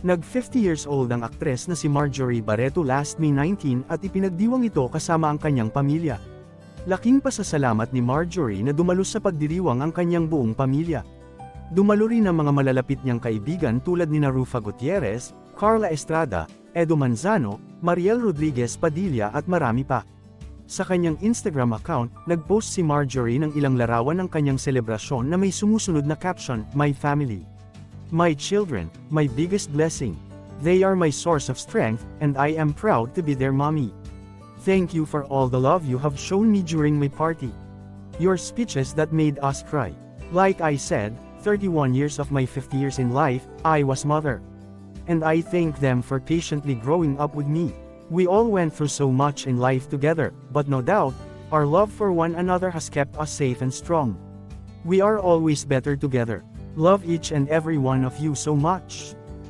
Nag-50 years old ang aktres na si Marjorie Barreto last May 19 at ipinagdiwang ito kasama ang kanyang pamilya. Laking pasasalamat ni Marjorie na dumalo sa pagdiriwang ang kanyang buong pamilya. Dumalo rin ang mga malalapit niyang kaibigan tulad nina Rufa Gutierrez, Carla Estrada, Edo Manzano, Mariel Rodriguez Padilla at marami pa. Sa kanyang Instagram account, nag-post si Marjorie ng ilang larawan ng kanyang selebrasyon na may sumusunod na caption, "My family. My children, my biggest blessing. They are my source of strength, and I am proud to be their mommy. Thank you for all the love you have shown me during my party. Your speeches that made us cry. Like I said, 31 years of my 50 years in life, I was mother. And I thank them for patiently growing up with me. We all went through so much in life together, but no doubt, our love for one another has kept us safe and strong. We are always better together. Love each and every one of you so much."